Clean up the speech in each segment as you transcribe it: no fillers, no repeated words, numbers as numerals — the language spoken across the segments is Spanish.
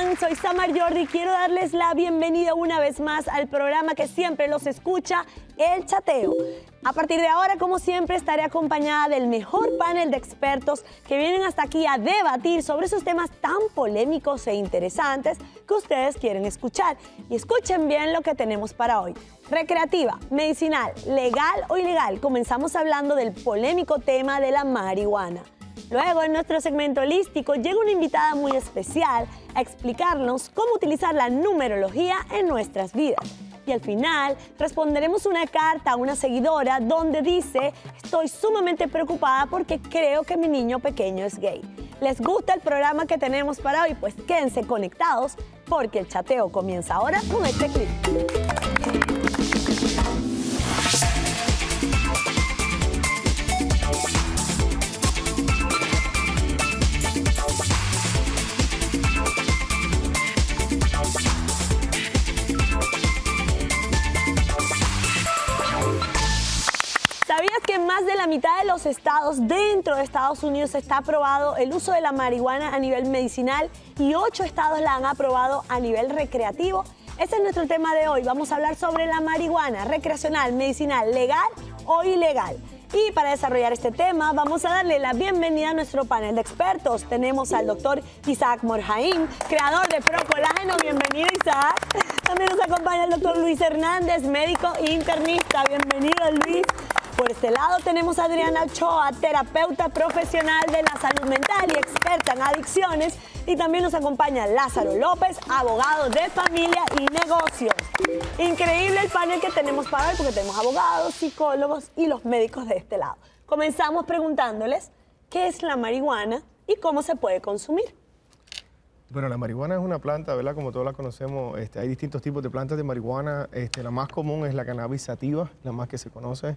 están? Soy Samar Jordi y quiero darles la bienvenida una vez más al programa que siempre los escucha, El Chateo. A partir de ahora, como siempre, estaré acompañada del mejor panel de expertos que vienen hasta aquí a debatir sobre esos temas tan polémicos e interesantes que ustedes quieren escuchar. Y escuchen bien lo que tenemos para hoy. Recreativa, medicinal, legal o ilegal. Comenzamos hablando del polémico tema de la marihuana. Luego, en nuestro segmento holístico, llega una invitada muy especial a explicarnos cómo utilizar la numerología en nuestras vidas. Y al final, responderemos una carta a una seguidora donde dice: estoy sumamente preocupada porque creo que mi niño pequeño es gay. ¿Les gusta el programa que tenemos para hoy? Pues quédense conectados porque el chateo comienza ahora con este clip. ¿Sabías que en más de la mitad de los estados dentro de Estados Unidos está aprobado el uso de la marihuana a nivel medicinal y 8 estados la han aprobado a nivel recreativo? Ese es nuestro tema de hoy. Vamos a hablar sobre la marihuana recreacional, medicinal, legal o ilegal. Y para desarrollar este tema, vamos a darle la bienvenida a nuestro panel de expertos. Tenemos al doctor Isaac Morjaim, creador de ProColágeno. Bienvenido, Isaac. También nos acompaña el doctor Luis Hernández, médico e internista. Bienvenido, Luis. Por este lado tenemos a Adriana Ochoa, terapeuta profesional de la salud mental y experta en adicciones. Y también nos acompaña Lázaro López, abogado de familia y negocios. Increíble el panel que tenemos para hoy porque tenemos abogados, psicólogos y los médicos de este lado. Comenzamos preguntándoles qué es la marihuana y cómo se puede consumir. Bueno, la marihuana es una planta, ¿verdad? Como todos la conocemos, hay distintos tipos de plantas de marihuana. La más común es la cannabis sativa, la más que se conoce.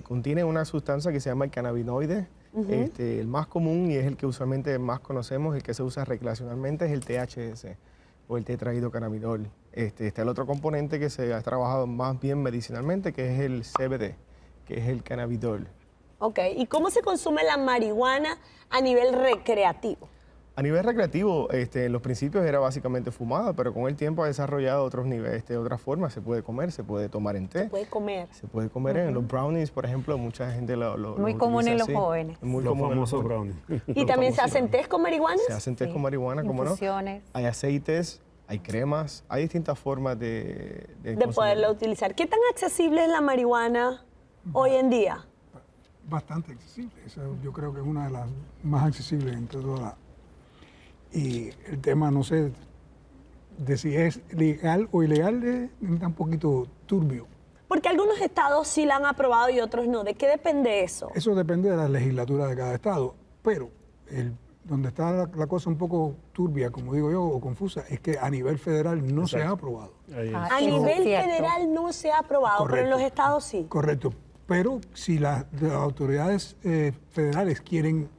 Contiene una sustancia que se llama el cannabinoide. El más común y es el que usualmente más conocemos, el que se usa recreacionalmente, es el THC o el tetrahidrocannabinol. Está el otro componente que se ha trabajado más bien medicinalmente, que es el CBD, que es el cannabidol. Ok, ¿y cómo se consume la marihuana a nivel recreativo? A nivel recreativo, en los principios era básicamente fumada, pero con el tiempo ha desarrollado otros niveles, otras formas. Se puede comer, se puede tomar en té. Se puede comer. Se puede comer en los brownies, por ejemplo, mucha gente lo muy común en los jóvenes. Muy los común famosos brownies. ¿Y también se hacen té con marihuana? Se hacen té con marihuana, ¿cómo no? Hay aceites, hay cremas, hay distintas formas de poderlo utilizar. ¿Qué tan accesible es la marihuana hoy en día? Bastante accesible. Yo creo que es una de las más accesibles entre todas. Y el tema, no sé, de si es legal o ilegal, es un poquito turbio. Porque algunos estados sí la han aprobado y otros no. ¿De qué depende eso? Eso depende de la legislatura de cada estado. Pero donde está la cosa un poco turbia, como digo yo, o confusa, es que a nivel federal no se ha aprobado. A nivel federal no se ha aprobado, Correcto. pero en los estados sí. Correcto. Pero si las autoridades federales quieren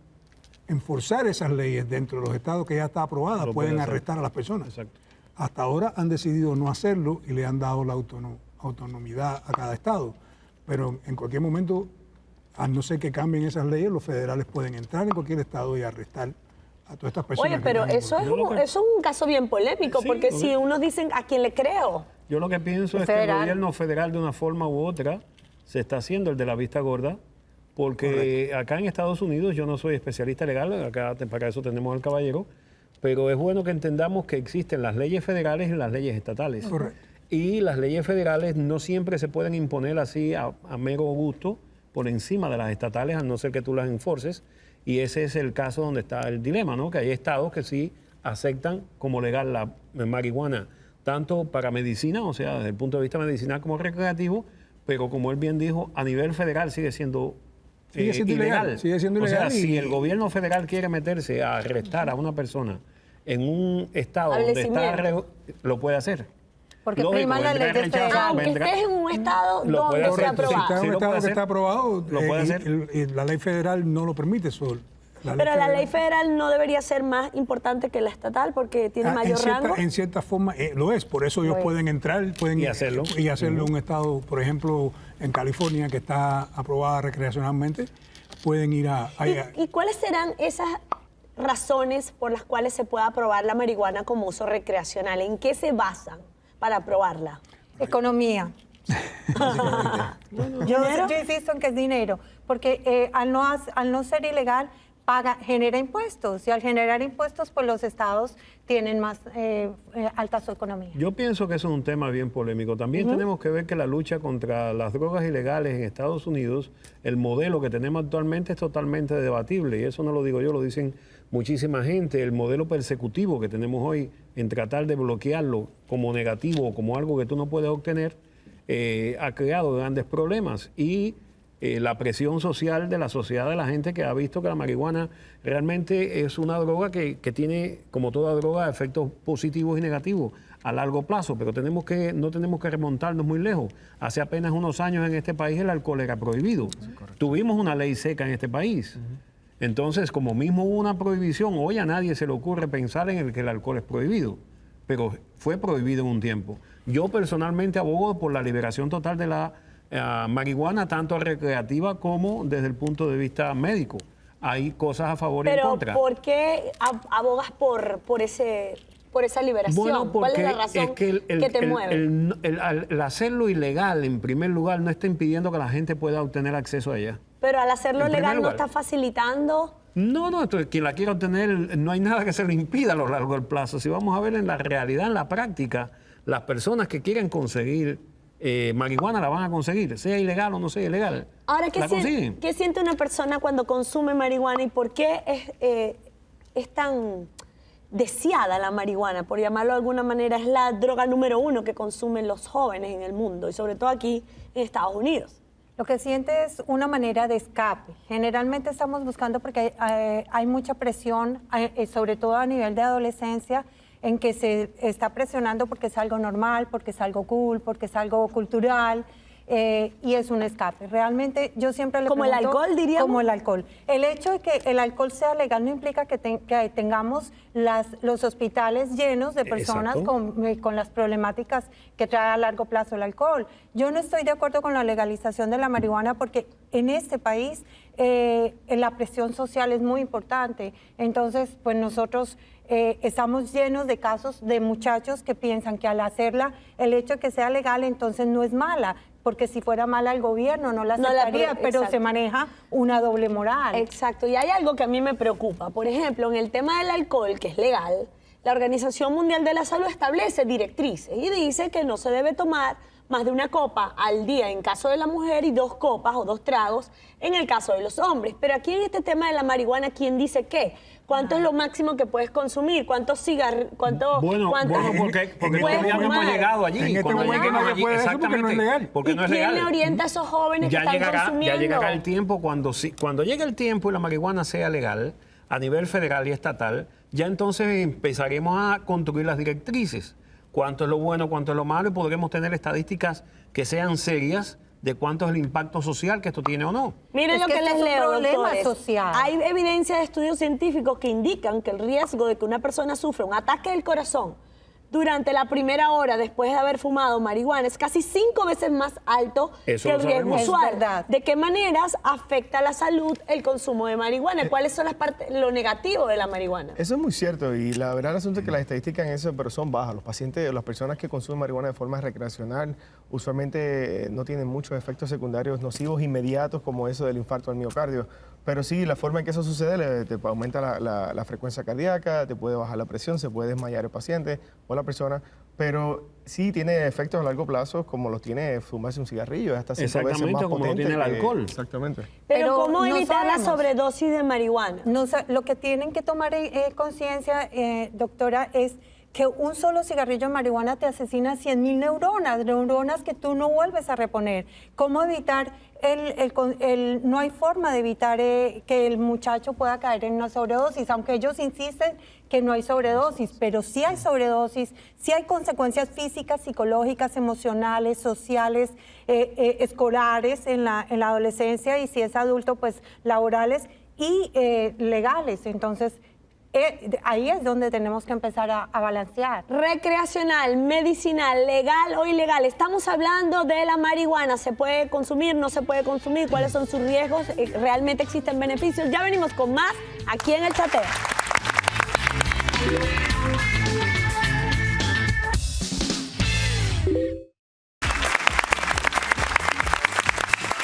enforzar esas leyes dentro de los estados que ya está aprobada, pueden arrestar a las personas. Exacto. Hasta ahora han decidido no hacerlo y le han dado la autonomía a cada estado. Pero en cualquier momento, a no ser que cambien esas leyes, los federales pueden entrar en cualquier estado y arrestar a todas estas personas. Oye, pero eso es un caso bien polémico, Sí, porque si unos dicen ¿a quién le creo? Yo lo que pienso es que el gobierno federal, de una forma u otra, se está haciendo el de la vista gorda, porque acá en Estados Unidos, yo no soy especialista legal, acá para eso tenemos al caballero, pero es bueno que entendamos que existen las leyes federales y las leyes estatales. Correcto. Y las leyes federales no siempre se pueden imponer así a mero gusto por encima de las estatales, a no ser que tú las enforces. Y ese es el caso donde está el dilema, ¿no? Que hay estados que sí aceptan como legal la marihuana, tanto para medicina, o sea, desde el punto de vista medicinal como recreativo, pero como él bien dijo, a nivel federal sigue siendo ilegal. Sigue siendo ilegal. O sea, si el gobierno federal quiere meterse a arrestar a una persona en un estado donde está, lo puede hacer. Porque prima la ley federal. Aunque estés en un estado donde se ha aprobado. Si está en un estado que está aprobado, lo puede hacer. La ley federal no lo permite solo. Pero la ley federal no debería ser más importante que la estatal porque tiene mayor rango. En cierta forma lo es, por eso ellos pueden entrar y hacerlo en un estado, por ejemplo, en California, que está aprobada recreacionalmente, pueden ir a... ¿Y cuáles serán esas razones por las cuales se pueda aprobar la marihuana como uso recreacional? ¿En qué se basan para aprobarla? Economía. Yo insisto en que es dinero, porque al no ser ilegal, genera impuestos, y al generar impuestos, pues los estados tienen más alta su economía. Yo pienso que eso es un tema bien polémico. También tenemos que ver que la lucha contra las drogas ilegales en Estados Unidos, el modelo que tenemos actualmente es totalmente debatible, y eso no lo digo yo, lo dicen muchísima gente. El modelo persecutivo que tenemos hoy en tratar de bloquearlo como negativo o como algo que tú no puedes obtener, ha creado grandes problemas, y la presión social de la sociedad, de la gente que ha visto que la marihuana realmente es una droga que tiene, como toda droga, efectos positivos y negativos a largo plazo, pero no tenemos que remontarnos muy lejos. Hace apenas unos años en este país el alcohol era prohibido. Tuvimos una ley seca en este país. Entonces, como mismo hubo una prohibición, hoy a nadie se le ocurre pensar en que el alcohol es prohibido, pero fue prohibido en un tiempo. Yo personalmente abogo por la liberación total de la marihuana, tanto recreativa como desde el punto de vista médico. Hay cosas a favor y en contra. Pero ¿por qué abogas por esa liberación? Bueno, porque ¿cuál es la razón que te mueve? El hacerlo ilegal, en primer lugar, no está impidiendo que la gente pueda obtener acceso a ella. Pero al hacerlo En primer legal no lugar. está facilitando. No, quien la quiera obtener, no hay nada que se le impida a lo largo del plazo. Si vamos a ver en la realidad, en la práctica, las personas que quieren conseguir marihuana la van a conseguir, sea ilegal o no sea ilegal. Ahora, ¿qué ¿qué siente una persona cuando consume marihuana y por qué es tan deseada la marihuana? Por llamarlo de alguna manera, es la droga número 1 que consumen los jóvenes en el mundo y sobre todo aquí en Estados Unidos. Lo que siente es una manera de escape. Generalmente estamos buscando, porque hay mucha presión, sobre todo a nivel de adolescencia, en que se está presionando porque es algo normal, porque es algo cool, porque es algo cultural, y es un escape. Realmente yo siempre le ¿Como el pregunto, alcohol, diríamos? Como el alcohol. El hecho de que el alcohol sea legal no implica que tengamos los hospitales llenos de personas con las problemáticas que trae a largo plazo el alcohol. Yo no estoy de acuerdo con la legalización de la marihuana porque en este país la presión social es muy importante. Entonces, pues nosotros estamos llenos de casos de muchachos que piensan que al hacerla, el hecho de que sea legal entonces no es mala, porque si fuera mala el gobierno no la aceptaría, pero se maneja una doble moral. Exacto, y hay algo que a mí me preocupa. Por ejemplo, en el tema del alcohol, que es legal, la Organización Mundial de la Salud establece directrices y dice que no se debe tomar más de una copa al día en caso de la mujer y 2 copas o 2 tragos en el caso de los hombres. Pero aquí en este tema de la marihuana, ¿quién dice qué? ¿Cuánto es lo máximo que puedes consumir? ¿Cuántos cigarrillos? Bueno, porque todavía no hemos llegado allí. En este Cuando momento lleguemos no se allí, puede eso porque no es legal. Porque no es legal. ¿Quién orienta a esos jóvenes que están consumiendo? Ya llegará el tiempo, cuando llegue el tiempo y la marihuana sea legal a nivel federal y estatal, ya entonces empezaremos a construir las directrices. Cuánto es lo bueno, cuánto es lo malo, y podremos tener estadísticas que sean serias de cuánto es el impacto social que esto tiene o no. Miren Es lo que que este les es un leo, problema doctores. social. Hay evidencia de estudios científicos que indican que el riesgo de que una persona sufra un ataque del corazón durante la primera hora después de haber fumado marihuana es casi 5 veces más alto Eso que el lo riesgo sabemos. usual. Es verdad. ¿De qué maneras afecta la salud el consumo de marihuana? ¿Cuáles son las partes, lo negativo de la marihuana? Eso es muy cierto y la verdad el asunto es que las estadísticas en eso pero son bajas. Los pacientes, las personas que consumen marihuana de forma recreacional usualmente no tienen muchos efectos secundarios nocivos inmediatos como eso del infarto al miocardio. Pero sí, la forma en que eso sucede te aumenta la frecuencia cardíaca, te puede bajar la presión, se puede desmayar el paciente o la persona, pero sí tiene efectos a largo plazo como los tiene fumarse un cigarrillo, hasta 5 veces más Exactamente, como lo potente tiene el alcohol. Exactamente. Pero ¿cómo no evitar la sabemos. sobredosis de marihuana? Lo que tienen que tomar conciencia, doctora, es que un solo cigarrillo de marihuana te asesina 100,000 neuronas que tú no vuelves a reponer. ¿Cómo evitar no hay forma de evitar que el muchacho pueda caer en una sobredosis, aunque ellos insisten que no hay sobredosis, pero sí hay sobredosis, sí hay consecuencias físicas, psicológicas, emocionales, sociales, escolares en la adolescencia y si es adulto, pues laborales y legales. Entonces, ahí es donde tenemos que empezar a balancear. Recreacional, medicinal, legal o ilegal. Estamos hablando de la marihuana. ¿Se puede consumir? ¿No se puede consumir? ¿Cuáles son sus riesgos? ¿Realmente existen beneficios? Ya venimos con más aquí en El Chateo.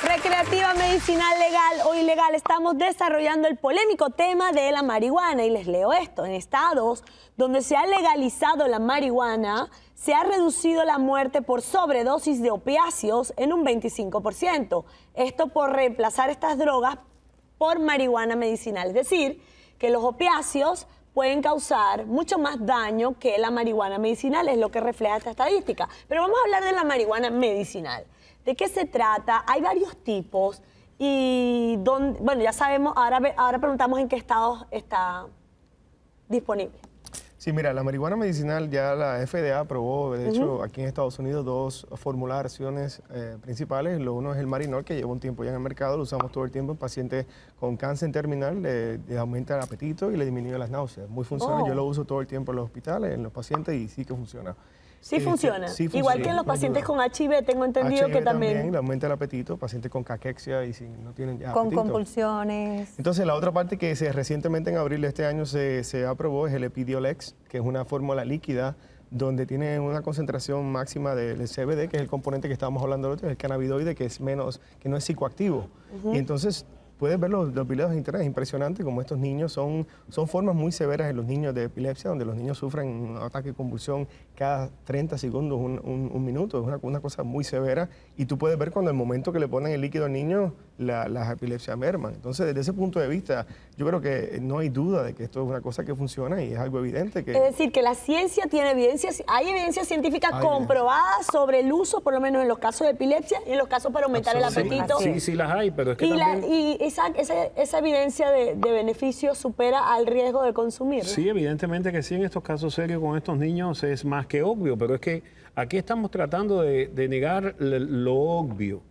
Recreativa, medicinal, legal o ilegal, estamos desarrollando el polémico tema de la marihuana y les leo esto. En estados donde se ha legalizado la marihuana, se ha reducido la muerte por sobredosis de opiáceos en un 25%. Esto por reemplazar estas drogas por marihuana medicinal. Es decir, que los opiáceos pueden causar mucho más daño que la marihuana medicinal, es lo que refleja esta estadística. Pero vamos a hablar de la marihuana medicinal. ¿De qué se trata? Hay varios tipos y, bueno, ya sabemos, ahora preguntamos en qué estados está disponible. Sí, mira, la marihuana medicinal ya la FDA aprobó, de hecho, aquí en Estados Unidos, dos formulaciones principales. Lo uno es el Marinol, que lleva un tiempo ya en el mercado, lo usamos todo el tiempo en pacientes con cáncer terminal, le aumenta el apetito y le disminuye las náuseas. Muy funcional, yo lo uso todo el tiempo en los hospitales, en los pacientes, y sí que funciona. Sí funciona. Sí funciona. Igual que en los pacientes con HIV, tengo entendido que también. Le aumenta el apetito, pacientes con caquexia y si no tienen ya Con apetito. compulsiones. Entonces, la otra parte que recientemente en abril de este año se aprobó es el Epidiolex, que es una fórmula líquida donde tiene una concentración máxima del CBD, que es el componente que estábamos hablando el otro, el cannabinoide, que es menos, que no es psicoactivo. Y entonces puedes ver los videos de internet, es impresionante como estos niños son formas muy severas en los niños de epilepsia, donde los niños sufren un ataque de convulsión cada 30 segundos, un minuto, es una cosa muy severa, y tú puedes ver cuando el momento que le ponen el líquido al niño, las epilepsias merman. Entonces, desde ese punto de vista, yo creo que no hay duda de que esto es una cosa que funciona y es algo evidente. Que Es decir, que la ciencia tiene evidencia, hay evidencia científica comprobada sobre el uso, por lo menos en los casos de epilepsia y en los casos para aumentar el apetito. Sí las hay, pero es que Y, también... y esa evidencia de beneficio supera al riesgo de consumir. Sí, evidentemente que sí, en estos casos serios con estos niños es más que obvio, pero es que aquí estamos tratando de negar lo obvio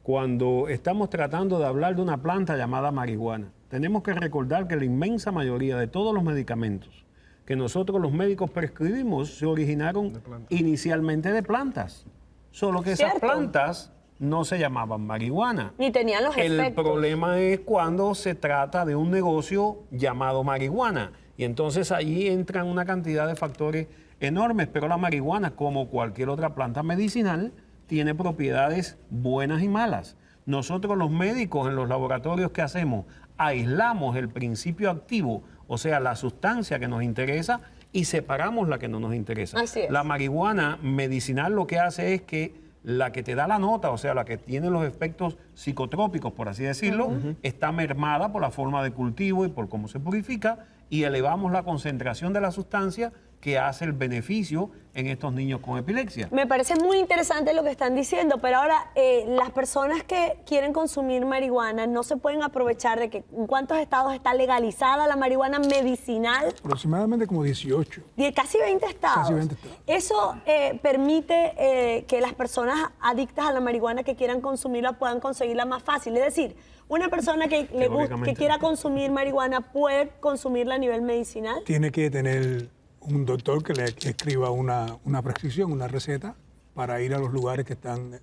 cuando estamos tratando de hablar de una planta llamada marihuana. Tenemos que recordar que la inmensa mayoría de todos los medicamentos que nosotros los médicos prescribimos se originaron inicialmente de plantas, solo que esas plantas no se llamaban marihuana. Ni tenían los efectos. El problema es cuando se trata de un negocio llamado marihuana. Y entonces allí entran una cantidad de factores enormes. Pero la marihuana, como cualquier otra planta medicinal, tiene propiedades buenas y malas. Nosotros los médicos en los laboratorios que hacemos, aislamos el principio activo, o sea, la sustancia que nos interesa, y separamos la que no nos interesa. Así es. La marihuana medicinal lo que hace es que la que te da la nota, o sea, la que tiene los efectos psicotrópicos, por así decirlo, está mermada por la forma de cultivo y por cómo se purifica, y elevamos la concentración de la sustancia que hace el beneficio en estos niños con epilepsia. Me parece muy interesante lo que están diciendo, pero ahora las personas que quieren consumir marihuana no se pueden aprovechar de que en cuántos estados está legalizada la marihuana medicinal. Aproximadamente como 18. Casi 20 estados. Casi 20 estados. Eso permite que las personas adictas a la marihuana que quieran consumirla puedan conseguirla más fácil. Es decir, una persona que quiera consumir marihuana puede consumirla a nivel medicinal. Tiene que tener un doctor que le escriba una prescripción, una receta, para ir a los lugares que están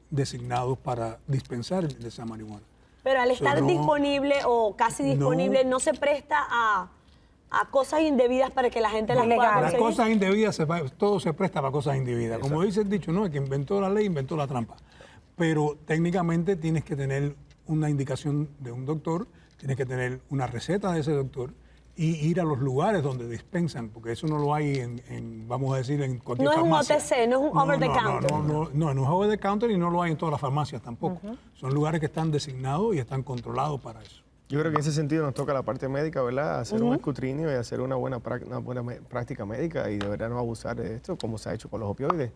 designados para dispensar de esa marihuana. Pero al estar disponible o casi disponible, no se presta a cosas indebidas para que la gente las pueda Las conseguir. cosas indebidas, todo se presta para cosas indebidas. Como dice el dicho, no, el que inventó la ley inventó la trampa. Pero técnicamente tienes que tener una indicación de un doctor, tienes que tener una receta de ese doctor, y ir a los lugares donde dispensan, porque eso no lo hay vamos a decir, en cualquier farmacia. No es un OTC, no es un over the counter. No es over the counter y no lo hay en todas las farmacias tampoco. Son lugares que están designados y están controlados para eso. Yo creo que en ese sentido nos toca la parte médica, ¿verdad? Hacer un escrutinio y hacer una buena práctica médica y de verdad no abusar de esto como se ha hecho con los opioides.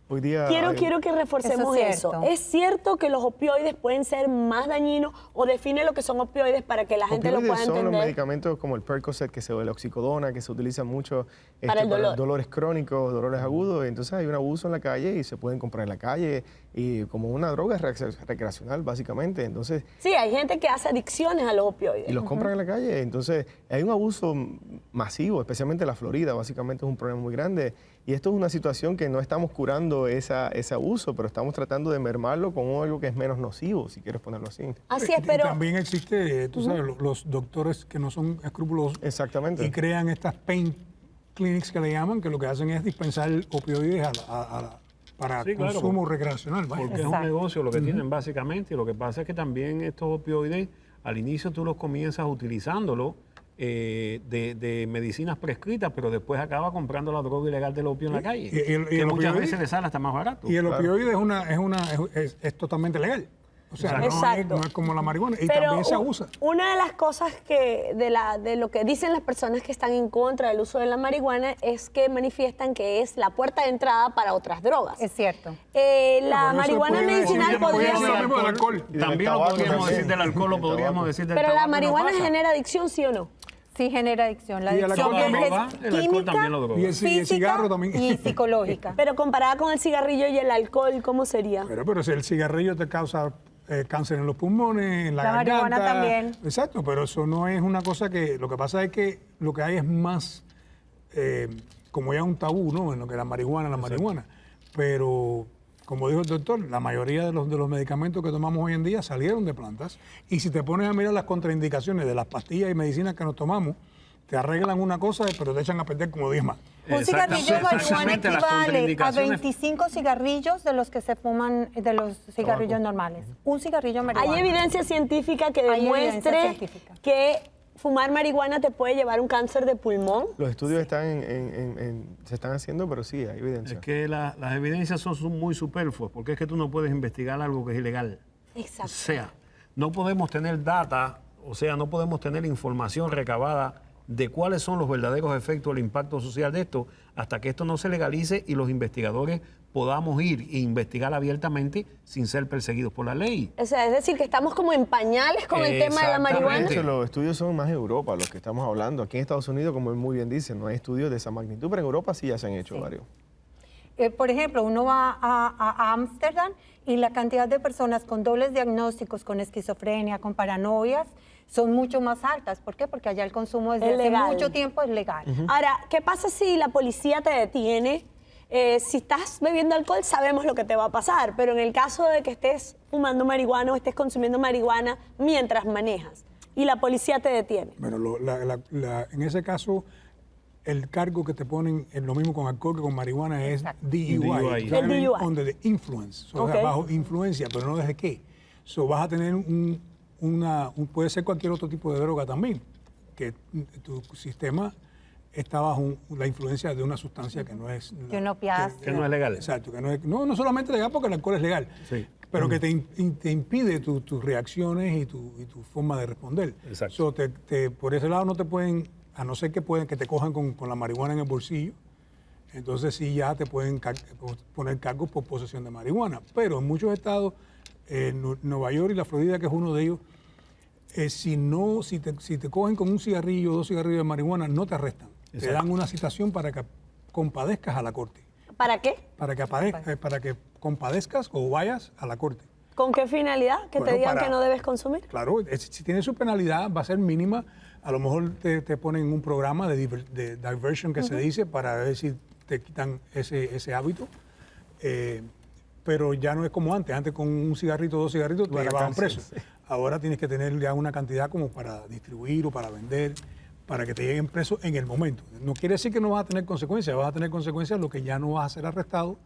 Hoy día Quiero que reforcemos eso. ¿Es cierto que los opioides pueden ser más dañinos o define lo que son opioides para que la gente lo pueda entender? Son los medicamentos como el Percocet, el oxicodona, que se utiliza mucho para el dolor. Dolores crónicos, dolores agudos. Entonces hay un abuso en la calle y se pueden comprar en la calle y como una droga recreacional, básicamente. Entonces, sí, hay gente que hace adicciones a los opioides. Y los compran en la calle. Entonces hay un abuso masivo, especialmente en la Florida. Básicamente es un problema muy grande. Y esto es una situación que no estamos curando ese abuso, pero estamos tratando de mermarlo con algo que es menos nocivo, si quieres ponerlo así. Así es, pero... Y también existe, tú sabes, los doctores que no son escrupulosos. Exactamente. Y crean estas pain clinics que le llaman, que lo que hacen es dispensar opioides para Sí, claro, consumo recreacional. vaya. Porque es un Exacto. negocio lo que tienen básicamente, y lo que pasa es que también estos opioides, al inicio tú los comienzas utilizándolo de medicinas prescritas, pero después acaba comprando la droga ilegal del opio en la calle, Y el que muchas opioide- veces le sale hasta más barato. Y el opioide es totalmente legal. O sea, Exacto. no es como la marihuana. Y Pero también se abusa. una de las cosas de lo que dicen las personas que están en contra del uso de la marihuana es que manifiestan que es la puerta de entrada para otras drogas. Es cierto. La Pero eso marihuana puede decir- medicinal puede podría decir ser... lo mismo del alcohol. Y del También lo tabaco podríamos también. decir del alcohol, lo Del podríamos tabaco. decir del Pero tabaco. la y no marihuana pasa. genera adicción, ¿sí o no? Sí genera adicción. La Y el adicción alcohol también. es El alcohol química, también lo droga. Y el física cigarro también. y psicológica. Pero comparada con el cigarrillo y el alcohol, ¿cómo sería? Pero si el cigarrillo te causa cáncer en los pulmones, en la La garganta. marihuana también. Exacto, pero eso no es una cosa que... Lo que pasa es que lo que hay es más, como ya un tabú, ¿no? En lo que la marihuana. Pero, como dijo el doctor, la mayoría de los medicamentos que tomamos hoy en día salieron de plantas. Y si te pones a mirar las contraindicaciones de las pastillas y medicinas que nos tomamos, te arreglan una cosa, pero te echan a perder como 10 más. Un cigarrillo de marihuana Exactamente, las equivale a contraindicaciones. 25 cigarrillos de los que se fuman de los cigarrillos normales. Un cigarrillo de marihuana. ¿Hay evidencia científica que Hay evidencia demuestre científica. que fumar marihuana te puede llevar a un cáncer de pulmón? Los estudios están se están haciendo, pero sí, hay evidencia. Es que las evidencias son muy superfluas, porque es que tú no puedes investigar algo que es ilegal. O Exacto. sea, no podemos tener data, o sea, no podemos tener información recabada de cuáles son los verdaderos efectos, el impacto social de esto, hasta que esto no se legalice y los investigadores podamos ir e investigar abiertamente sin ser perseguidos por la ley. O sea, es decir, que estamos como en pañales con el tema de la marihuana. De hecho, los estudios son más en Europa, los que estamos hablando. Aquí en Estados Unidos, como él muy bien dice, no hay estudios de esa magnitud, pero en Europa sí ya se han hecho varios. Por ejemplo, uno va a Ámsterdam y la cantidad de personas con dobles diagnósticos, con esquizofrenia, con paranoias, son mucho más altas. ¿Por qué? Porque allá el consumo desde Es hace legal. mucho tiempo es legal. Ahora, ¿qué pasa si la policía te detiene? Si estás bebiendo alcohol, sabemos lo que te va a pasar, pero en el caso de que estés fumando marihuana o estés consumiendo marihuana mientras manejas y la policía te detiene. Bueno, en ese caso, el cargo que te ponen es lo mismo con alcohol que con marihuana, es DUI. DUI. El Driving DUI. under the influence. O sea, Ok. bajo influencia, pero no desde qué. So, vas a tener puede ser cualquier otro tipo de droga también, que tu sistema está bajo la influencia de una sustancia que no es... De un opiáceo. Que no es legal. Exacto, que no solamente legal porque el alcohol es legal, Sí. pero que te impide tus reacciones y tu forma de responder. Exacto. So, por ese lado no te pueden, a no ser que te cojan con la marihuana en el bolsillo, entonces sí ya te pueden poner cargos por posesión de marihuana. Pero en muchos estados, Nueva York y la Florida, que es uno de ellos, si te cogen con un cigarrillo o 2 cigarrillos de marihuana, no te arrestan. Te Exacto. dan una citación para que compadezcas a la corte. ¿Para qué? Para que compadezcas o vayas a la corte. ¿Con qué finalidad? Que te Bueno, digan para- que no debes consumir. Claro, si tiene su penalidad va a ser mínima. A lo mejor te ponen un programa de diversion que se dice para ver si te quitan ese hábito. Pero ya no es como antes. Antes con un cigarrito o 2 cigarritos te Iba a la llevaban cárcel, preso. sí. Ahora tienes que tener ya una cantidad como para distribuir o para vender, para que te lleguen preso en el momento. No quiere decir que no vas a tener consecuencias. Vas a tener consecuencias lo que ya no vas a ser arrestado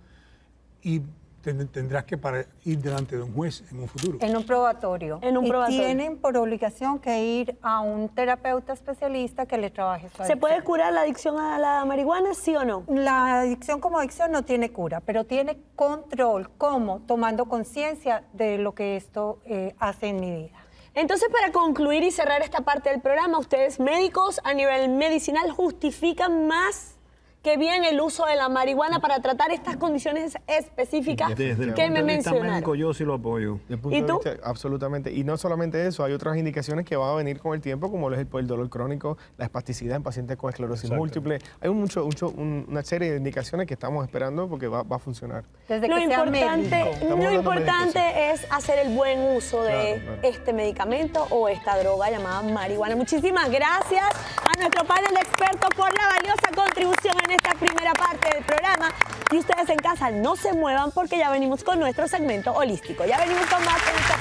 y tendrás que ir delante de un juez en un futuro. En un probatorio. En un probatorio. Y tienen por obligación que ir a un terapeuta especialista que le trabaje su ¿Se adicción. puede curar la adicción a la marihuana, sí o no? La adicción como adicción no tiene cura, pero tiene control. ¿Cómo? Tomando conciencia de lo que esto hace en mi vida. Entonces, para concluir y cerrar esta parte del programa, ustedes médicos a nivel medicinal justifican más que bien el uso de la marihuana para tratar estas condiciones específicas Desde el que punto me de vista mencionaron. médico yo sí lo apoyo. Desde el punto ¿Y de tú? vista, absolutamente. Y no solamente eso, hay otras indicaciones que van a venir con el tiempo, como lo es el dolor crónico, la espasticidad en pacientes con esclerosis Exacto. múltiple. Hay una serie de indicaciones que estamos esperando porque va a funcionar. Desde Lo que sea importante, médico. Estamos lo hablando importante médicos, es hacer el buen uso de Claro, claro. este medicamento o esta droga llamada marihuana. Muchísimas gracias a nuestro panel de expertos por la valiosa contribución en esta primera parte del programa. Y ustedes en casa no se muevan porque ya venimos con nuestro segmento holístico. Ya venimos con más en esta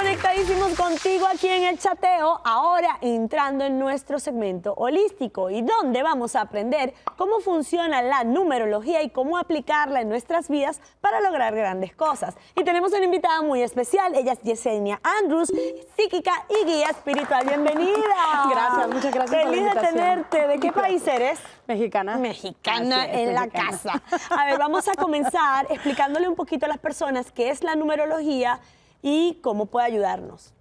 conectadísimos contigo aquí en el chateo, ahora entrando en nuestro segmento holístico y donde vamos a aprender cómo funciona la numerología y cómo aplicarla en nuestras vidas para lograr grandes cosas. Y tenemos una invitada muy especial, ella es Yesenia Andrews, psíquica y guía espiritual. Bienvenida. Gracias, muchas gracias por la Feliz de invitación. tenerte. ¿De qué país eres? Mexicana. Mexicana Así es, en la mexicana. casa. A ver, vamos a comenzar explicándole un poquito a las personas qué es la numerología y cómo puede ayudarnos.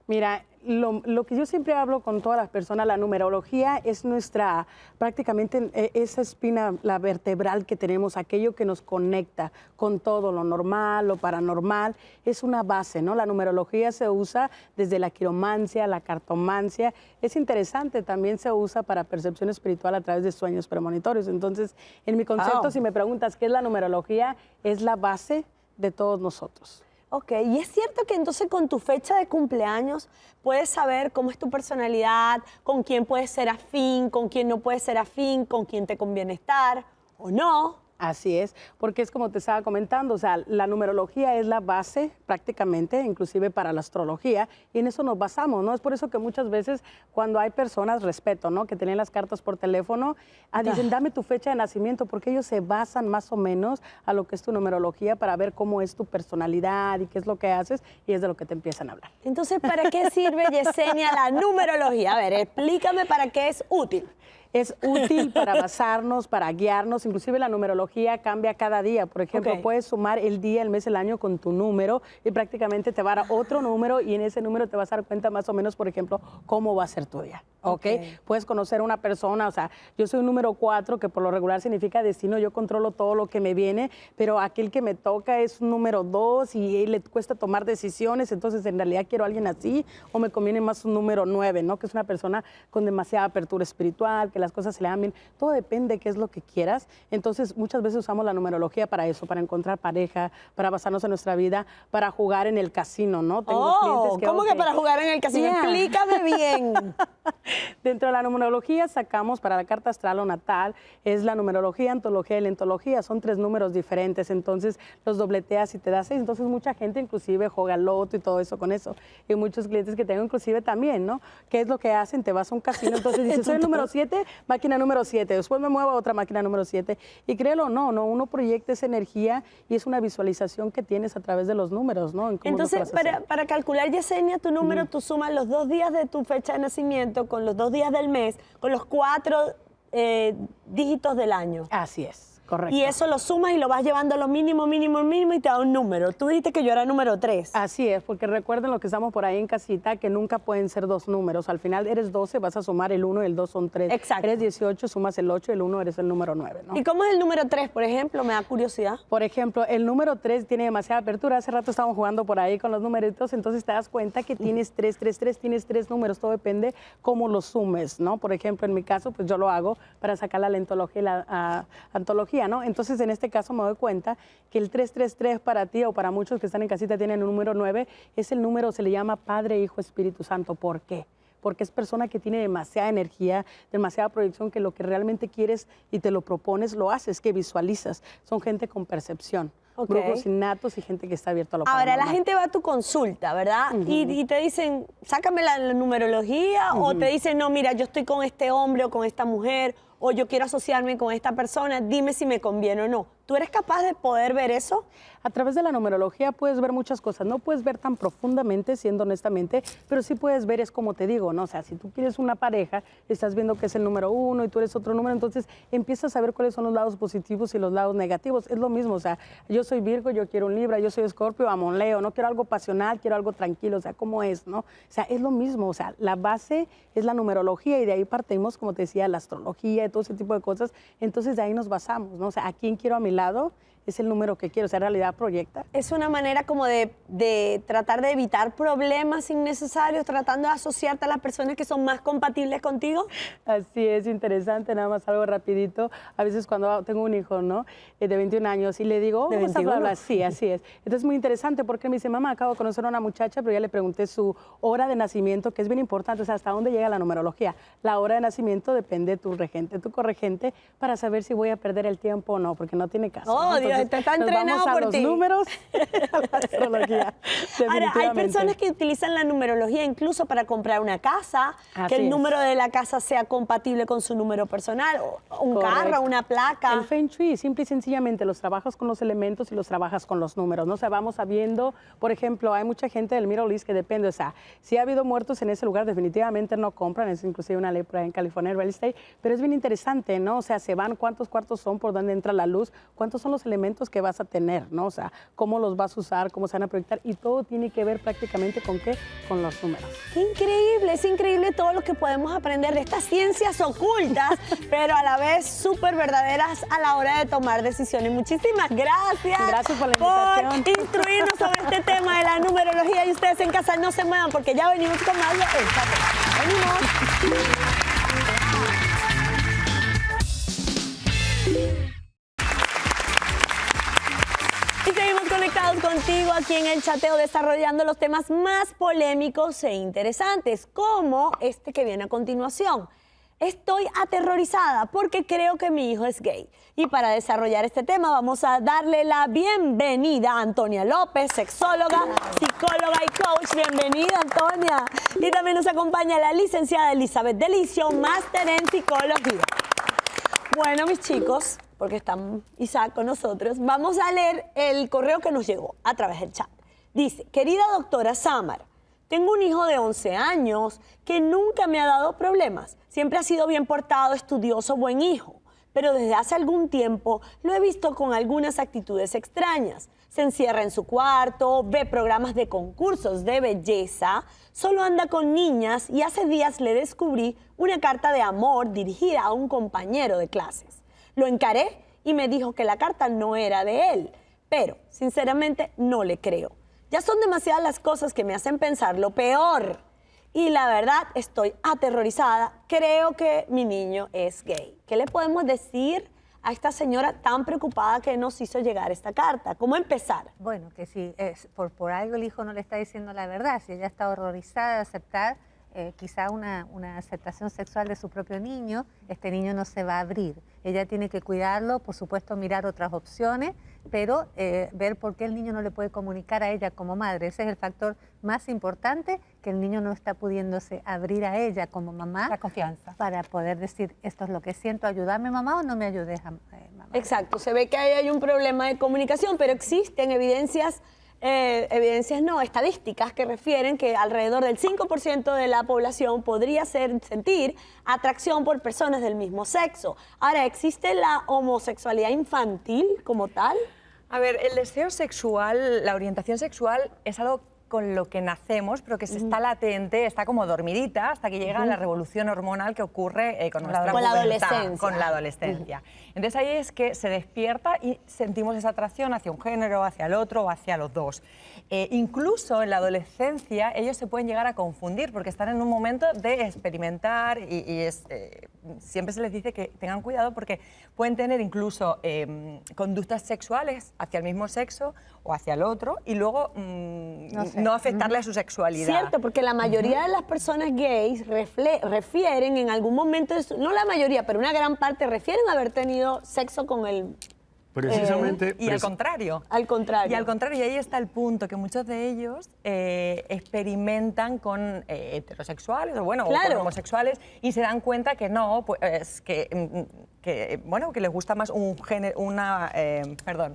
Mira, lo que yo siempre hablo con todas las personas, la numerología es nuestra, prácticamente esa espina, la vertebral que tenemos, aquello que nos conecta con todo lo normal, lo paranormal, es una base, ¿no? La numerología se usa desde la quiromancia, la cartomancia, es interesante, también se usa para percepción espiritual a través de sueños premonitorios. Entonces, en mi concepto, si me preguntas qué es la numerología, es la base de todos nosotros. Ok, y es cierto que entonces con tu fecha de cumpleaños puedes saber cómo es tu personalidad, con quién puedes ser afín, con quién no puedes ser afín, con quién te conviene estar o no. Así es, porque es como te estaba comentando, o sea, la numerología es la base prácticamente, inclusive para la astrología, y en eso nos basamos, ¿no? Es por eso que muchas veces cuando hay personas, respeto, ¿no? Que tienen las cartas por teléfono, dicen, dame tu fecha de nacimiento, porque ellos se basan más o menos a lo que es tu numerología para ver cómo es tu personalidad y qué es lo que haces, y es de lo que te empiezan a hablar. Entonces, ¿para qué sirve, Yesenia, la numerología? A ver, explícame para qué es útil. Es útil para basarnos, para guiarnos, inclusive la numerología cambia cada día. Por ejemplo, Ok. puedes sumar el día, el mes, el año con tu número y prácticamente te va a dar otro número y en ese número te vas a dar cuenta más o menos, por ejemplo, cómo va a ser tu día. ¿Ok? Puedes conocer a una persona, o sea, yo soy un número 4, que por lo regular significa destino, yo controlo todo lo que me viene, pero aquel que me toca es un número 2 y le cuesta tomar decisiones, entonces en realidad quiero a alguien así, o me conviene más un número 9, ¿no? Que es una persona con demasiada apertura espiritual, que las cosas se le dan bien, todo depende de qué es lo que quieras. Entonces muchas veces usamos la numerología para eso, para encontrar pareja, para basarnos en nuestra vida, para jugar en el casino, ¿no? Tengo clientes que, ¿cómo que ok, para jugar en el casino? Yeah. Explícame bien. Dentro de la numerología sacamos para la carta astral o natal, es la numerología, antología y la entología, son 3 números diferentes, entonces los dobleteas y te das 6, entonces mucha gente inclusive juega al loto y todo eso con eso, y muchos clientes que tengo inclusive también, ¿no? ¿Qué es lo que hacen? Te vas a un casino, entonces dices, soy el número 7, máquina número 7, después me muevo a otra máquina número 7, y créelo o no, uno proyecta esa energía y es una visualización que tienes a través de los números, ¿no? En cómo lo Entonces, vas a hacer. para calcular, Yesenia, tu número, tú sumas los 2 días de tu fecha de nacimiento con los 2 días del mes, con los 4 dígitos del año. Así es, correcto. Y eso lo sumas y lo vas llevando a lo mínimo, mínimo, mínimo y te da un número. Tú dijiste que yo era número 3. Así es, porque recuerden lo que estamos por ahí en casita, que nunca pueden ser 2 números. Al final eres 12, vas a sumar el 1 y el 2 son 3. Exacto. Eres 18, sumas el 8 y el 1 eres el número 9, ¿no? ¿Y cómo es el número 3, por ejemplo? Me da curiosidad. Por ejemplo, el número 3 tiene demasiada apertura. Hace rato estábamos jugando por ahí con los numeritos, entonces te das cuenta que tienes 3, 3, 3, tienes 3 números. Todo depende cómo los sumes, ¿no? Por ejemplo, en mi caso, pues yo lo hago para sacar la lentología y la antología, ¿no? Entonces, en este caso me doy cuenta que el 333 para ti o para muchos que están en casita tienen el número 9, es el número, se le llama Padre, Hijo, Espíritu Santo. ¿Por qué? Porque es persona que tiene demasiada energía, demasiada proyección, que lo que realmente quieres y te lo propones, lo haces, que visualizas. Son gente con percepción, Ok. brujos innatos y gente que está abierta a lo Ahora, la paranormal. gente va a tu consulta, ¿verdad? Y te dicen, sácame la numerología, o te dicen, no, mira, yo estoy con este hombre o con esta mujer, o yo quiero asociarme con esta persona, dime si me conviene o no. ¿Tú eres capaz de poder ver eso? A través de la numerología puedes ver muchas cosas. No puedes ver tan profundamente, siendo honestamente, pero sí puedes ver, es como te digo, ¿no? O sea, si tú quieres una pareja, estás viendo que es el número 1 y tú eres otro número, entonces empiezas a ver cuáles son los lados positivos y los lados negativos. Es lo mismo, o sea, yo soy Virgo, yo quiero un Libra, yo soy Escorpio, amo un Leo, no quiero algo pasional, quiero algo tranquilo, o sea, ¿cómo es, no? O sea, es lo mismo, o sea, la base es la numerología y de ahí partimos, como te decía, la astrología y todo ese tipo de cosas. Entonces de ahí nos basamos, ¿no? O sea, ¿a quién quiero a mi lado? Es el número que quiero, o sea, en realidad proyecta. Es una manera como de tratar de evitar problemas innecesarios, tratando de asociarte a las personas que son más compatibles contigo. Así es, interesante, nada más algo rapidito. A veces cuando tengo un hijo, ¿no? De 21 años y le digo, ¿De ¿cómo estás? 21? Bla, bla. Sí, así es. Entonces es muy interesante porque me dice, mamá, acabo de conocer a una muchacha, pero ya le pregunté su hora de nacimiento, que es bien importante, o sea, hasta dónde llega la numerología. La hora de nacimiento depende de tu regente, tu corregente, para saber si voy a perder el tiempo o no, porque no tiene caso. Oh, ¿no? Dios Te está nos entrenado vamos a por los ti. números, a la astrología. Ahora, hay definitivamente. personas que utilizan la numerología incluso para comprar una casa, Así que el es. número de la casa sea compatible con su número personal, o un Correcto. carro, una placa. El Feng Shui, simple y sencillamente, los trabajas con los elementos y los trabajas con los números, ¿no? O sea, vamos sabiendo, por ejemplo, hay mucha gente del Middle East que depende, o sea, si ha habido muertos en ese lugar, definitivamente no compran, es inclusive una ley por ahí en California en real estate, pero es bien interesante, ¿no? O sea, se van cuántos cuartos son, por dónde entra la luz, cuántos son los elementos que vas a tener, ¿no? O sea, cómo los vas a usar, cómo se van a proyectar, y todo tiene que ver prácticamente con qué, con los números. Qué increíble, es increíble todo lo que podemos aprender de estas ciencias ocultas, pero a la vez súper verdaderas a la hora de tomar decisiones. Muchísimas gracias. Gracias por la invitación. Por instruirnos sobre este tema de la numerología. Y ustedes en casa no se muevan porque ya venimos con más de El Chateo. Venimos. Y seguimos conectados contigo aquí en El Chateo, desarrollando los temas más polémicos e interesantes, como este que viene a continuación. Estoy aterrorizada porque creo que mi hijo es gay. Y para desarrollar este tema vamos a darle la bienvenida a Antonia López, sexóloga, psicóloga y coach. Bienvenida, Antonia. Y también nos acompaña la licenciada Elizabeth Delicio, máster en psicología. Bueno, mis chicos, porque está Isaac con nosotros, vamos a leer el correo que nos llegó a través del chat. Dice, querida doctora Samar, tengo un hijo de 11 años que nunca me ha dado problemas. Siempre ha sido bien portado, estudioso, buen hijo. Pero desde hace algún tiempo lo he visto con algunas actitudes extrañas. Se encierra en su cuarto, ve programas de concursos de belleza, solo anda con niñas y hace días le descubrí una carta de amor dirigida a un compañero de clases. Lo encaré y me dijo que la carta no era de él, pero sinceramente no le creo. Ya son demasiadas las cosas que me hacen pensar lo peor. Y la verdad, estoy aterrorizada. Creo que mi niño es gay. ¿Qué le podemos decir a esta señora tan preocupada que nos hizo llegar esta carta? ¿Cómo empezar? Bueno, que si es por algo el hijo no le está diciendo la verdad, si ella está horrorizada de aceptar quizá una aceptación sexual de su propio niño, este niño no se va a abrir. Ella tiene que cuidarlo, por supuesto mirar otras opciones, pero ver por qué el niño no le puede comunicar a ella como madre. Ese es el factor más importante, que el niño no está pudiéndose abrir a ella como mamá. La confianza. Para poder decir, esto es lo que siento, ayúdame mamá o no me ayudes mamá. Exacto, se ve que ahí hay un problema de comunicación, pero existen estadísticas que refieren que alrededor del 5% de la población podría sentir atracción por personas del mismo sexo. Ahora, ¿existe la homosexualidad infantil como tal? A ver, el deseo sexual, la orientación sexual es algo con lo que nacemos, pero que se está latente, está como dormidita hasta que llega la revolución hormonal que ocurre con nuestra Con la pubertad, adolescencia. con la adolescencia. Entonces ahí es que se despierta y sentimos esa atracción hacia un género, hacia el otro o hacia los dos. Incluso en la adolescencia ellos se pueden llegar a confundir porque están en un momento de experimentar y siempre se les dice que tengan cuidado porque pueden tener incluso conductas sexuales hacia el mismo sexo o hacia el otro y luego no afectarle a su sexualidad. Cierto, porque la mayoría de las personas gays refieren en algún momento, no la mayoría, pero una gran parte refieren haber tenido sexo con el... Precisamente. Y al contrario. Al contrario. Y al contrario, y ahí está el punto, que muchos de ellos experimentan con heterosexuales o bueno, o con homosexuales y se dan cuenta que no, pues que les gusta más una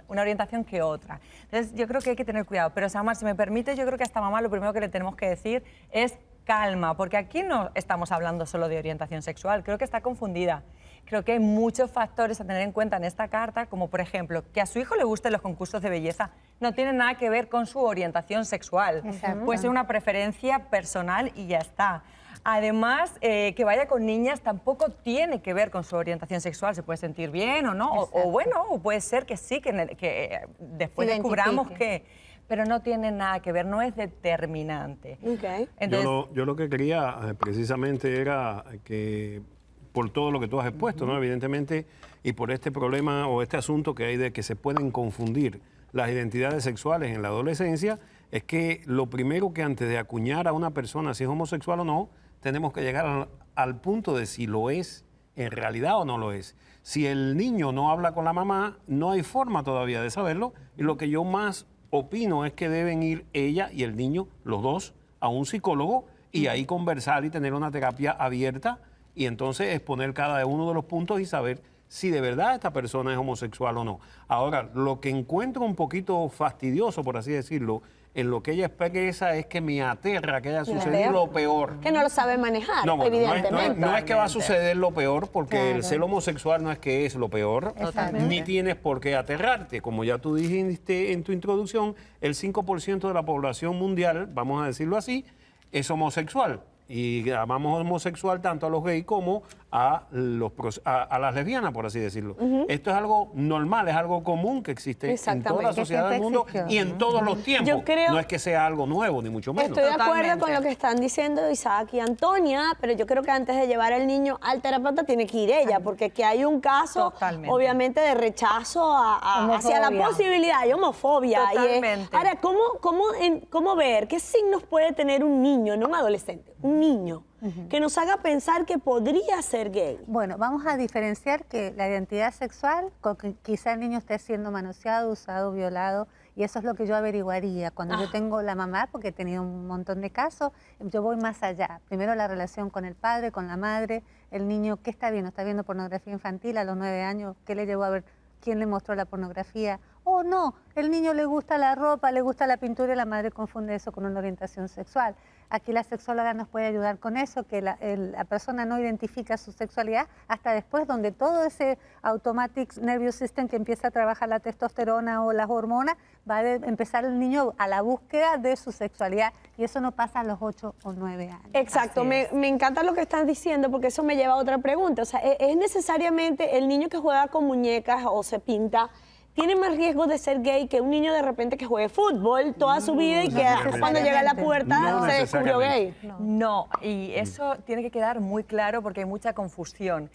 orientación que otra. Entonces yo creo que hay que tener cuidado. Pero Samar, si me permite, yo creo que a esta mamá lo primero que le tenemos que decir es calma, porque aquí no estamos hablando solo de orientación sexual, creo que está confundida. Creo que hay muchos factores a tener en cuenta en esta carta, como por ejemplo, que a su hijo le gusten los concursos de belleza no tiene nada que ver con su orientación sexual. Puede ser una preferencia personal y ya está. Además, que vaya con niñas tampoco tiene que ver con su orientación sexual. Se puede sentir bien o no, o puede ser que sí, que después descubramos que... Pero no tiene nada que ver, no es determinante. Okay. Entonces, yo lo que quería precisamente era que, por todo lo que tú has expuesto, ¿no? Evidentemente, y por este problema o este asunto que hay de que se pueden confundir las identidades sexuales en la adolescencia, es que lo primero que antes de acuñar a una persona si es homosexual o no, tenemos que llegar al punto de si lo es en realidad o no lo es. Si el niño no habla con la mamá, no hay forma todavía de saberlo. Y lo que yo más opino es que deben ir ella y el niño, los dos, a un psicólogo y ahí conversar y tener una terapia abierta y entonces exponer cada uno de los puntos y saber si de verdad esta persona es homosexual o no. Ahora, lo que encuentro un poquito fastidioso, por así decirlo, en lo que ella expresa es que me aterra que haya sucedido lo peor. Que no lo sabe manejar, No, bueno, evidentemente. no es que va a suceder lo peor, porque el ser homosexual no es que es lo peor, ni tienes por qué aterrarte. Como ya tú dijiste en tu introducción, el 5% de la población mundial, vamos a decirlo así, es homosexual. Y llamamos homosexual tanto a los gays como a las lesbianas, por así decirlo. Esto es algo normal, es algo común que existe en toda la sociedad del mundo y en todos los tiempos. Yo creo, no es que sea algo nuevo, ni mucho menos. Estoy de acuerdo con lo que están diciendo Isaac y Antonia, pero yo creo que antes de llevar al niño al terapeuta tiene que ir ella, porque aquí hay un caso, obviamente, de rechazo hacia la posibilidad, hay homofobia. Totalmente. Ahora, ¿cómo ver qué signos puede tener un niño, no un adolescente, un niño, que nos haga pensar que podría ser gay? Bueno, vamos a diferenciar que la identidad sexual, con que quizá el niño esté siendo manoseado, usado, violado, y eso es lo que yo averiguaría. Cuando yo tengo la mamá, porque he tenido un montón de casos, yo voy más allá. Primero la relación con el padre, con la madre, el niño, ¿qué está viendo? ¿Está viendo pornografía infantil a los 9 años? ¿Qué le llevó a ver? ¿Quién le mostró la pornografía? Oh, no, el niño le gusta la ropa, le gusta la pintura y la madre confunde eso con una orientación sexual. Aquí la sexóloga nos puede ayudar con eso, que la persona no identifica su sexualidad hasta después, donde todo ese automatic nervous system que empieza a trabajar la testosterona o las hormonas, va a empezar el niño a la búsqueda de su sexualidad y eso no pasa a los 8 o 9 años. Exacto, me encanta lo que estás diciendo porque eso me lleva a otra pregunta. O sea, ¿es necesariamente el niño que juega con muñecas o se pinta tiene más riesgo de ser gay que un niño de repente que juegue fútbol toda su vida y que cuando llega a la pubertad se descubrió gay? No, y eso tiene que quedar muy claro porque hay mucha confusión.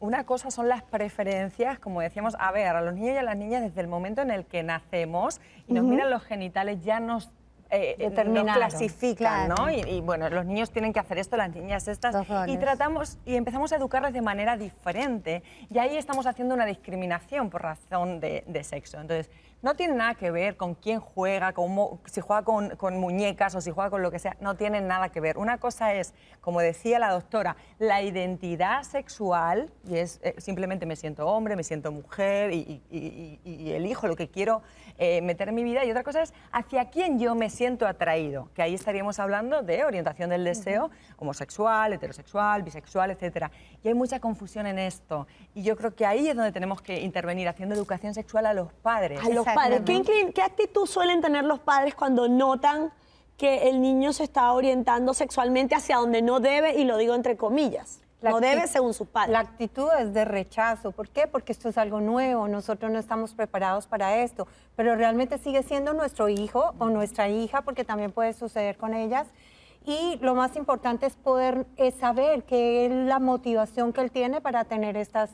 Una cosa son las preferencias, como decíamos, a los niños y a las niñas desde el momento en el que nacemos y nos miran los genitales ya nos clasifican, ¿no? Y bueno, los niños tienen que hacer esto, las niñas estas, y empezamos a educarles de manera diferente y ahí estamos haciendo una discriminación por razón de sexo. Entonces, no tiene nada que ver con quién juega, si juega con muñecas o si juega con lo que sea, no tiene nada que ver. Una cosa es, como decía la doctora, la identidad sexual, y es simplemente me siento hombre, me siento mujer y elijo lo que quiero meter en mi vida, y otra cosa es hacia quién yo me siento atraído, que ahí estaríamos hablando de orientación del deseo, homosexual, heterosexual, bisexual, etc. Y hay mucha confusión en esto, y yo creo que ahí es donde tenemos que intervenir, haciendo educación sexual a los padres. A los padres. ¿Qué actitud suelen tener los padres cuando notan que el niño se está orientando sexualmente hacia donde no debe, y lo digo entre comillas? No debe según sus padres. La actitud es de rechazo. ¿Por qué? Porque esto es algo nuevo, nosotros no estamos preparados para esto, pero realmente sigue siendo nuestro hijo o nuestra hija, porque también puede suceder con ellas. Y lo más importante es poder saber qué es la motivación que él tiene para tener estas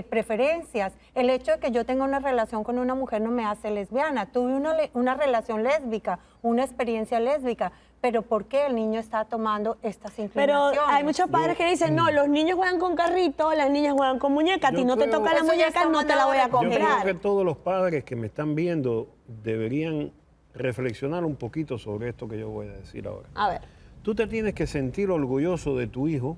preferencias. El hecho de que yo tenga una relación con una mujer no me hace lesbiana. Tuve una relación lésbica, una experiencia lésbica, pero ¿por qué el niño está tomando estas inclinaciones? Pero hay muchos padres que dicen, no, los niños juegan con carrito, las niñas juegan con muñecas, a ti no te toca la muñeca, no te la voy a comprar. Yo creo que todos los padres que me están viendo deberían reflexionar un poquito sobre esto que yo voy a decir ahora. A ver. Tú te tienes que sentir orgulloso de tu hijo,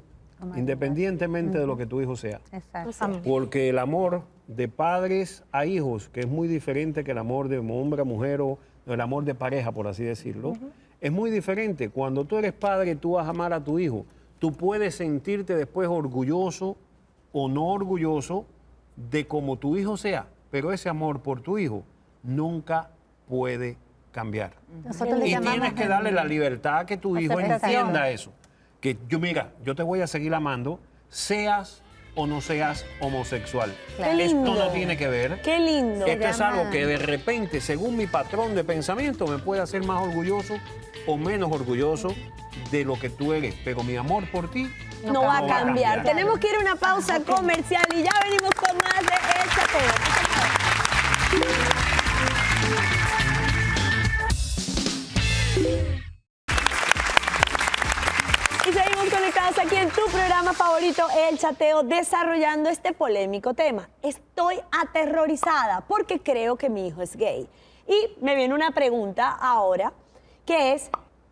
independientemente de lo que tu hijo sea. Exacto. Porque el amor de padres a hijos, que es muy diferente que el amor de hombre a mujer o el amor de pareja, por así decirlo, es muy diferente. Cuando tú eres padre, tú vas a amar a tu hijo. Tú puedes sentirte después orgulloso o no orgulloso de cómo tu hijo sea, pero ese amor por tu hijo nunca puede cambiar. Y tienes que darle la libertad a que tu hijo entienda eso. Que yo te voy a seguir amando, seas o no seas homosexual. Qué lindo. Esto no tiene que ver. Qué lindo. Esto es algo que de repente, según mi patrón de pensamiento, me puede hacer más orgulloso o menos orgulloso de lo que tú eres. Pero mi amor por ti no va a cambiar. Tenemos que ir a una pausa comercial y ya venimos con más de este tema. Y seguimos conectados aquí en tu programa programa favorito, El Chateo, desarrollando este polémico tema. Estoy aterrorizada porque creo que mi hijo es gay. Y me viene una pregunta ahora, que es,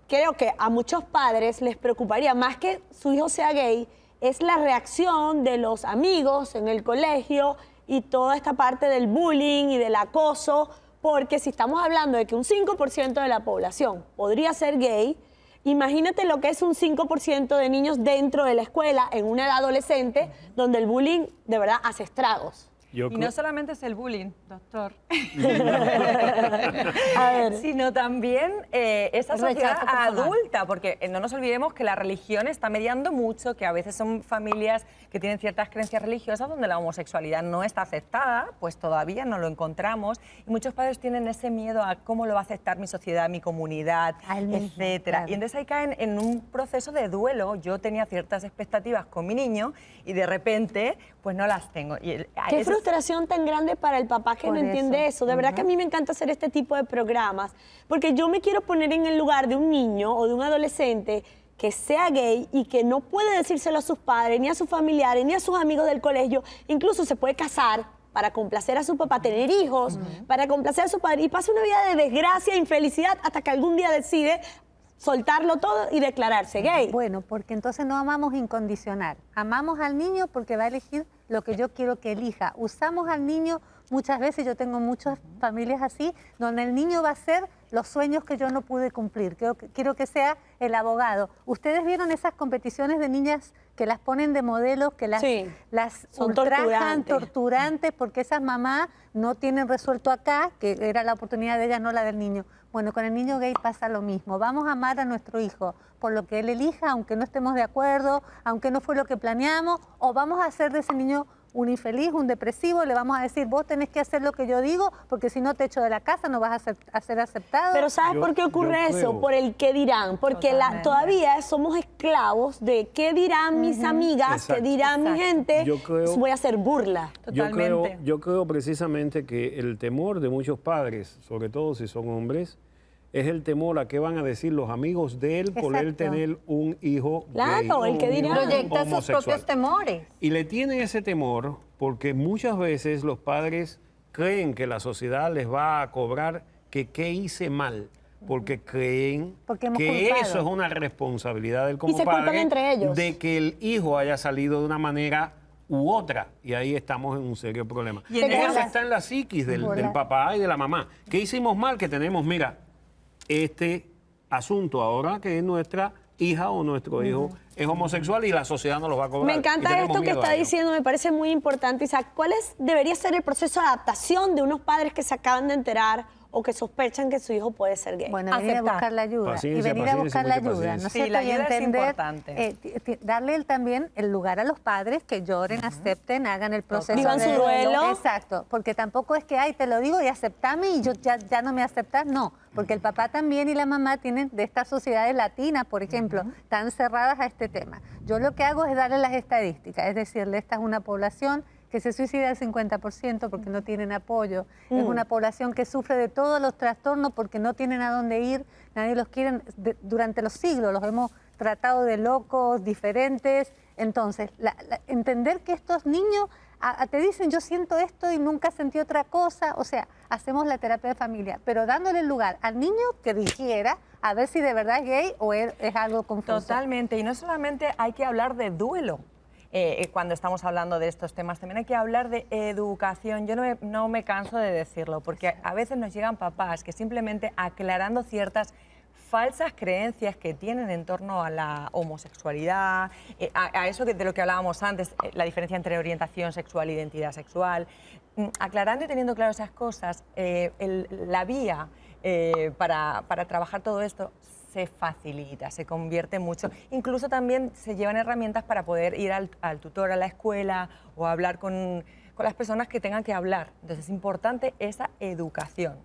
creo que a muchos padres les preocuparía más que su hijo sea gay, es la reacción de los amigos en el colegio y toda esta parte del bullying y del acoso, porque si estamos hablando de que un 5% de la población podría ser gay, imagínate lo que es un 5% de niños dentro de la escuela en una edad adolescente donde el bullying de verdad hace estragos. Y no solamente es el bullying, doctor, A ver. sino también esa El sociedad rechazo personal. adulta, porque no nos olvidemos que la religión está mediando mucho, que a veces son familias que tienen ciertas creencias religiosas donde la homosexualidad no está aceptada, pues todavía no lo encontramos, y muchos padres tienen ese miedo a cómo lo va a aceptar mi sociedad, mi comunidad, Al mismo, etcétera. claro. Y entonces ahí caen en un proceso de duelo. Yo tenía ciertas expectativas con mi niño y de repente pues no las tengo. Y Qué frustración tan grande para el papá que Por no entiende eso. De verdad que a mí me encanta hacer este tipo de programas, porque yo me quiero poner en el lugar de un niño o de un adolescente que sea gay y que no puede decírselo a sus padres, ni a sus familiares, ni a sus amigos del colegio. Incluso se puede casar para complacer a su papá, tener hijos, para complacer a su padre, y pasa una vida de desgracia e infelicidad hasta que algún día decide soltarlo todo y declararse gay. Bueno, porque entonces no amamos incondicional. Amamos al niño porque va a elegir lo que yo quiero que elija. Usamos al niño muchas veces, yo tengo muchas familias así, donde el niño va a ser los sueños que yo no pude cumplir. Quiero que sea el abogado. ¿Ustedes vieron esas competiciones de niñas que las ponen de modelos, que las, Sí, las son ultrajan, torturantes. torturantes, porque esas mamás no tienen resuelto acá, que era la oportunidad de ella, no la del niño? Bueno, con el niño gay pasa lo mismo. Vamos a amar a nuestro hijo por lo que él elija, aunque no estemos de acuerdo, aunque no fue lo que planeamos, o vamos a hacer de ese niño un infeliz, un depresivo, le vamos a decir, vos tenés que hacer lo que yo digo, porque si no te echo de la casa no vas a ser aceptado. Pero ¿sabes por qué ocurre yo eso? creo- Por el qué dirán. Porque Totalmente. todavía somos esclavos de qué dirán mis amigas, qué Exacto. dirán mi gente. Yo creo- Voy a hacer burla. Totalmente. Yo creo precisamente que el temor de muchos padres, sobre todo si son hombres, es el temor a qué van a decir los amigos de él por él Exacto. tener un hijo Claro, gay o el que un hijo dirá. Proyecta sus homosexual. propios temores. Y le tienen ese temor porque muchas veces los padres creen que la sociedad les va a cobrar que qué hice mal, porque creen Porque hemos que culpado. eso es una responsabilidad del como se culpan padre entre ellos. de que el hijo haya salido de una manera u otra, y ahí estamos en un serio problema. Y en Eso esas- está en la psiquis del Hola. papá y de la mamá. ¿Qué hicimos mal? Que tenemos, mira, este asunto ahora que nuestra hija o nuestro hijo es homosexual y la sociedad no lo va a cobrar. Me Y encanta tenemos esto que miedo a está ello. diciendo, me parece muy importante, Isaac. ¿Cuál debería ser el proceso de adaptación de unos padres que se acaban de enterar o que sospechan que su hijo puede ser gay? Bueno, venir a Aceptar. buscar la ayuda. Paciencia, y venir a paciencia, buscar la mucha ayuda. paciencia. ¿No Sí, es cierto? la Y ayuda es entender, importante. darle también el lugar a los padres que lloren, acepten, hagan el proceso. Vivan su duelo. Exacto, porque tampoco es que, ay, te lo digo y aceptame y yo ya no me aceptas. No, porque el papá también y la mamá tienen de estas sociedades latinas, por ejemplo, tan cerradas a este tema. Yo lo que hago es darle las estadísticas, es decirle, esta es una población que se suicida el 50% porque no tienen apoyo. Es una población que sufre de todos los trastornos porque no tienen a dónde ir, nadie los quiere. Durante los siglos los hemos tratado de locos, diferentes. Entonces, entender que estos niños te dicen, yo siento esto y nunca sentí otra cosa. O sea, hacemos la terapia de familia, pero dándole el lugar al niño que dijera a ver si de verdad es gay o es algo confuso. Totalmente. Y no solamente hay que hablar de duelo. Cuando estamos hablando de estos temas, también hay que hablar de educación. Yo no me canso de decirlo, porque a veces nos llegan papás que simplemente aclarando ciertas falsas creencias que tienen en torno a la homosexualidad, a eso de lo que hablábamos antes, la diferencia entre orientación sexual e identidad sexual. Aclarando y teniendo claro esas cosas, la vía para trabajar todo esto se facilita, se convierte mucho. Incluso también se llevan herramientas para poder ir al tutor a la escuela o hablar con las personas que tengan que hablar. Entonces es importante esa educación.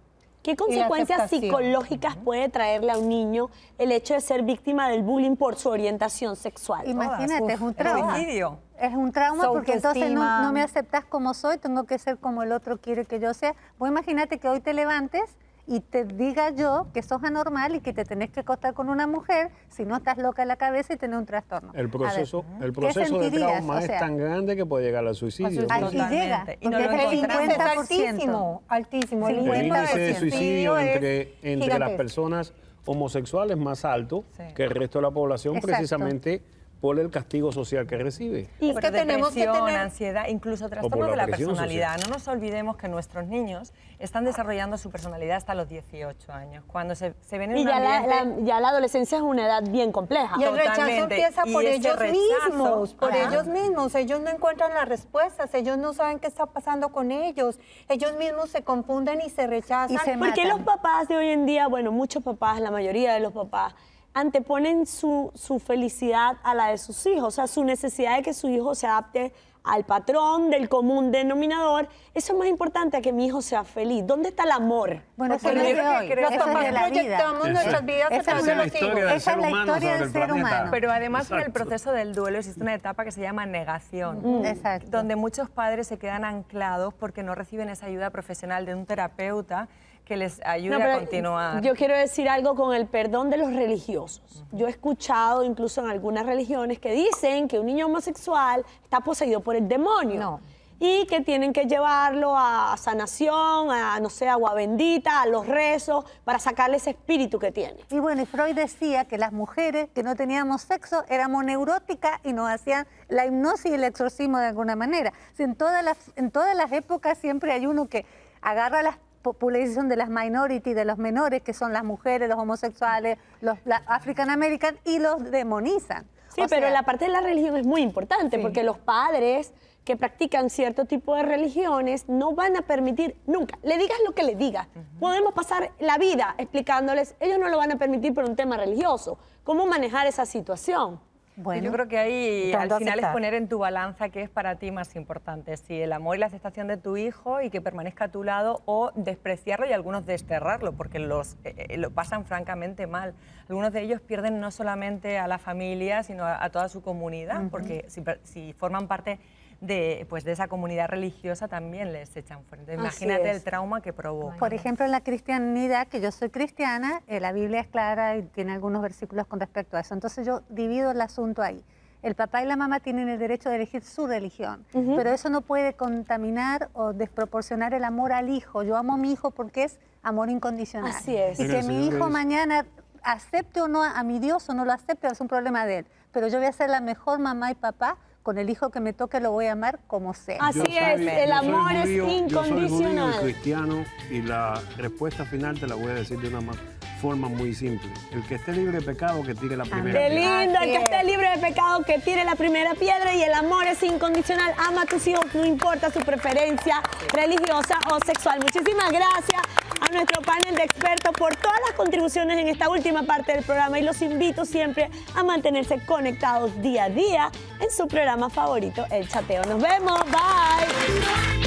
¿Qué consecuencias aceptación. psicológicas puede traerle a un niño el hecho de ser víctima del bullying por su orientación sexual? Imagínate, es un El trauma. suicidio. Es un trauma porque entonces Autoestima. no me aceptas como soy, tengo que ser como el otro quiere que yo sea. Vos imagínate que hoy te levantes y te diga yo que sos anormal y que te tenés que acostar con una mujer si no estás loca en la cabeza y tenés un trastorno. El proceso de sentirías? trauma O sea, es tan grande que puede llegar al suicidio. Allí llega, Y no porque lo es el encontramos. 50%. altísimo, altísimo. El El índice de 50% suicidio es entre las gigantesco. personas homosexuales más alto Sí. que el resto de la población, Exacto. precisamente por el castigo social que recibe. Y es Por que tenemos que depresión, tener... ansiedad, incluso por trastornos la de la presión personalidad. No nos olvidemos que nuestros niños están desarrollando su personalidad hasta los 18 años. Cuando se ven en Y un ya ambiente... ya la adolescencia es una edad bien compleja. Y el rechazo Totalmente. empieza Y por ese ellos rechazo, mismos, por ajá. ellos mismos. Ellos no encuentran las respuestas, ellos no saben qué está pasando con ellos. Ellos mismos se confunden y se rechazan. Y se ¿Por qué matan. los papás de hoy en día, bueno, muchos papás, la mayoría de los papás, anteponen su felicidad a la de sus hijos? O sea, su necesidad de que su hijo se adapte al patrón del común denominador, eso es más importante a que mi hijo sea feliz. ¿Dónde está el amor? Bueno, Porque eso no es yo de creo hoy, que Los eso es papás de la vida. proyectamos nuestras vidas a Esa través es de la los historia hijos. del Esa es la ser humano historia sobre del el ser planeta. humano. Pero además en el Exacto. proceso del duelo existe una etapa que se llama negación, Exacto. donde muchos padres se quedan anclados porque no reciben esa ayuda profesional de un terapeuta que les ayude No, pero a continuar. yo quiero decir algo con el perdón de los religiosos. Yo he escuchado incluso en algunas religiones que dicen que un niño homosexual está poseído por el demonio. No. Y que tienen que llevarlo a sanación, a, no sé, agua bendita, a los rezos, para sacarle ese espíritu que tiene. Y bueno, y Freud decía que las mujeres que no teníamos sexo éramos neuróticas y nos hacían la hipnosis y el exorcismo de alguna manera. O sea, en todas las épocas siempre hay uno que agarra la popularización de las minority, de los menores, que son las mujeres, los homosexuales, los African American, y los demonizan. Sí, O pero sea, la parte de la religión es muy importante, porque los padres que practican cierto tipo de religiones no van a permitir nunca, le digas lo que le digas. Podemos pasar la vida explicándoles, ellos no lo van a permitir por un tema religioso. ¿Cómo manejar esa situación? bueno, Yo creo que ahí Intentando al final es aceptar. poner en tu balanza qué es para ti más importante, si el amor y la aceptación de tu hijo y que permanezca a tu lado, o despreciarlo y algunos desterrarlo, porque lo pasan francamente mal. Algunos de ellos pierden no solamente a la familia, sino a toda su comunidad, porque si forman parte de esa comunidad religiosa también les echan fuera. Entonces, Así imagínate es. el trauma que provoca. por ejemplo, en la cristianidad, que yo soy cristiana, la Biblia es clara y tiene algunos versículos con respecto a eso. Entonces yo divido el asunto ahí. El papá y la mamá tienen el derecho de elegir su religión, pero eso no puede contaminar o desproporcionar el amor al hijo. Yo amo a mi hijo porque es amor incondicional. Así es. Y Mira, que el mi Señor hijo dice- mañana acepte o no a mi Dios o no lo acepte, es un problema de él. Pero yo voy a ser la mejor mamá y papá. Con el hijo que me toque lo voy a amar como sea. Así Yo soy- es, el yo soy amor es judío, Yo soy judío incondicional. y cristiano, y la respuesta final te la voy a decir de una forma muy simple. El que esté libre de pecado, que tire la primera Qué piedra. lindo, el Así que es. esté libre de pecado, que tire la primera piedra, y el amor es incondicional. Ama a tus hijos, no importa su preferencia religiosa o sexual. Muchísimas gracias a nuestro panel de expertos por todas las contribuciones en esta última parte del programa, y los invito siempre a mantenerse conectados día a día en su programa favorito, El Chateo. Nos vemos, bye.